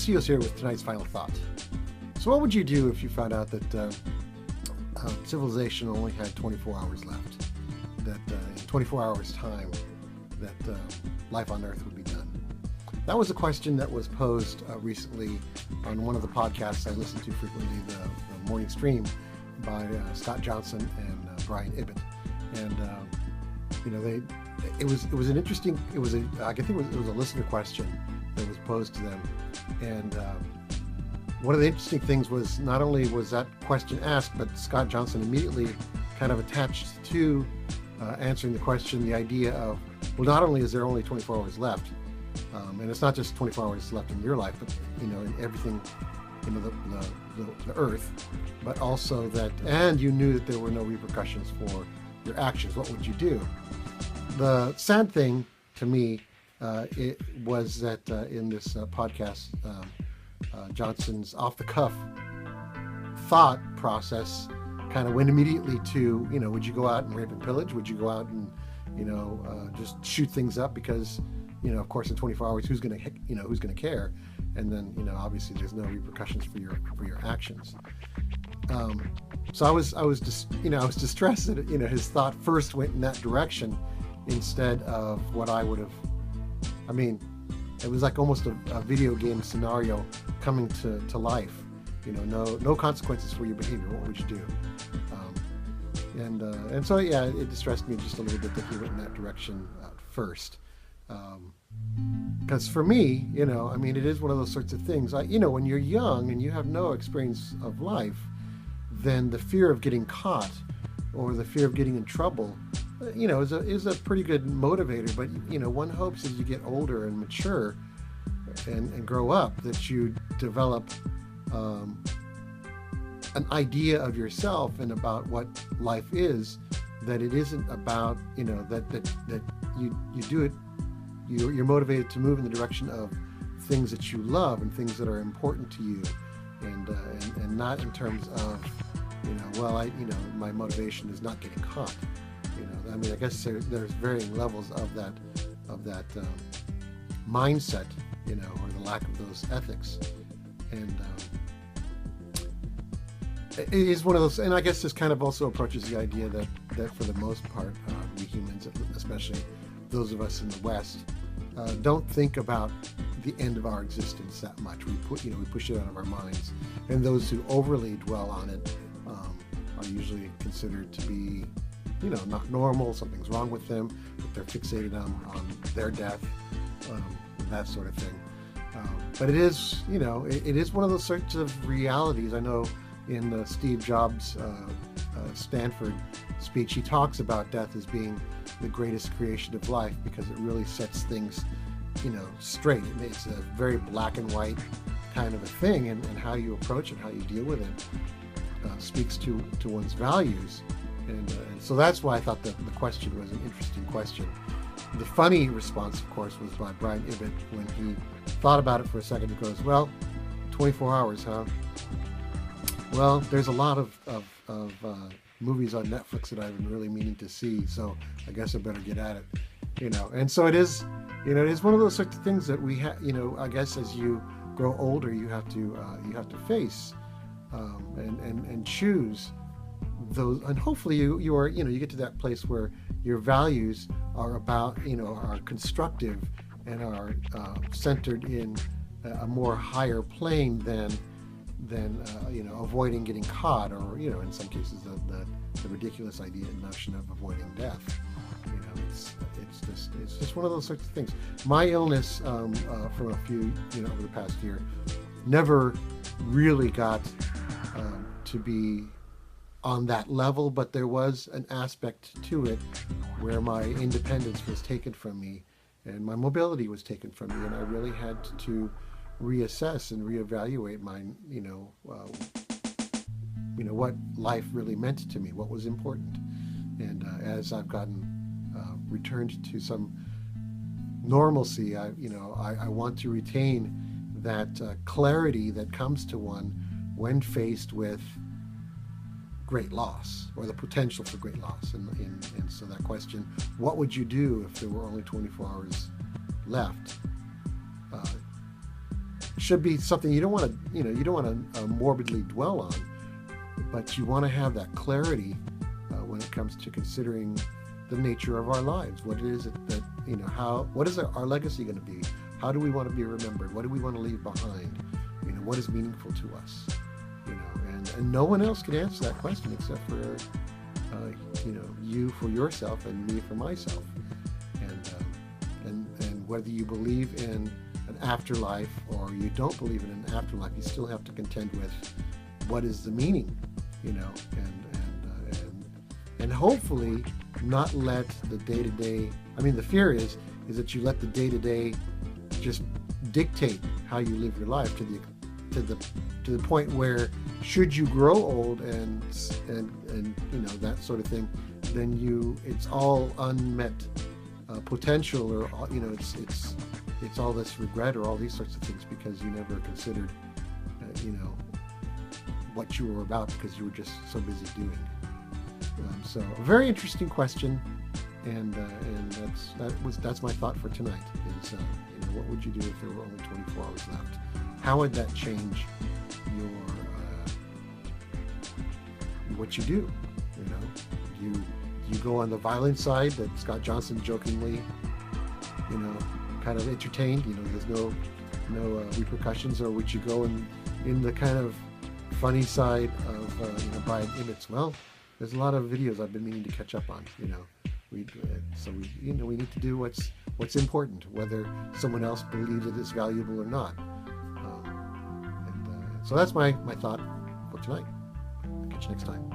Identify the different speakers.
Speaker 1: Lucius here with tonight's final thought. So what would you do if you found out that civilization only had 24 hours left? That in 24 hours time, that life on Earth would be done? That was a question that was posed recently on one of the podcasts I listen to frequently, the Morning Stream by Scott Johnson and Brian Ibbott. And it was an interesting. I think it was a listener question that was posed to them. And one of the interesting things was not only was that question asked, but Scott Johnson immediately kind of attached to answering the question the idea of, well, not only is there only 24 hours left, and it's not just 24 hours left in your life, but in everything, the Earth, but also that, and you knew that there were no repercussions for your actions. What would you do? The sad thing to me it was that in this podcast, Johnson's off-the-cuff thought process kind of went immediately to, would you go out and rape and pillage? Would you go out and, just shoot things up? Because, of course, in 24 hours, who's going to care? And then, obviously, there's no repercussions for your actions. So I was distressed that his thought first went in that direction instead of what I would have. I mean, it was like almost a video game scenario coming to life. No consequences for your behavior. What would you do? And so yeah, it distressed me just a little bit that he went in that direction first. Because for me, it is one of those sorts of things. When you're young and you have no experience of life, then the fear of getting caught or the fear of getting in trouble, is a pretty good motivator. But one hopes as you get older and mature and grow up that you develop an idea of yourself and about what life is. That it isn't about that you do it. You're motivated to move in the direction of things that you love and things that are important to you, and not in terms of my motivation is not getting caught. I guess there's varying levels of that mindset, or the lack of those ethics, and it is one of those. And I guess this kind of also approaches the idea that for the most part, we humans, especially those of us in the West, don't think about the end of our existence that much. We push it out of our minds, and those who overly dwell on it are usually considered to be, not normal. Something's wrong with them, that they're fixated on their death, that sort of thing. But it is, it is one of those sorts of realities. I know in Steve Jobs' Stanford speech, he talks about death as being the greatest creation of life because it really sets things, straight. It's a very black and white kind of a thing, and how you approach it, how you deal with it, speaks to one's values. And so that's why I thought the question was an interesting question. The funny response, of course, was by Brian Ibbott when he thought about it for a second. He goes, well, 24 hours, huh? Well, there's a lot of movies on Netflix that I've been really meaning to see, so I guess I better get at it, And so it is, it is one of those sorts of things that we have, I guess as you grow older, you have to face and choose those, and hopefully you are, you get to that place where your values are about, are constructive and are centered in a more higher plane than avoiding getting caught, or in some cases the ridiculous idea and notion of avoiding death. It's just one of those sorts of things. My illness from a few over the past year never really got to be on that level, but there was an aspect to it where my independence was taken from me and my mobility was taken from me, and I really had to reassess and reevaluate my, what life really meant to me, what was important. And as I've gotten returned to some normalcy, I want to retain that clarity that comes to one when faced with great loss, or the potential for great loss. And so that question, what would you do if there were only 24 hours left, should be something you don't want to, you don't want to morbidly dwell on, but you want to have that clarity when it comes to considering the nature of our lives. What is it that, what is our legacy going to be? How do we want to be remembered? What do we want to leave behind? What is meaningful to us? And no one else can answer that question except for, you for yourself and me for myself. And whether you believe in an afterlife or you don't believe in an afterlife, you still have to contend with what is the meaning, and hopefully not let the day-to-day, the fear is that you let the day-to-day just dictate how you live your life to the point where, should you grow old and that sort of thing, then it's all unmet potential, or it's all this regret or all these sorts of things because you never considered what you were about because you were just so busy doing. So a very interesting question, and that's my thought for tonight. Is what would you do if there were only 24 hours left? How would that change your what you do? You go on the violent side that Scott Johnson jokingly, kind of entertained. There's no repercussions, or would you go in the kind of funny side of Brian Ibbott's? Well, there's a lot of videos I've been meaning to catch up on. We need to do what's important, whether someone else believes it is valuable or not. So that's my thought for tonight. Catch you next time.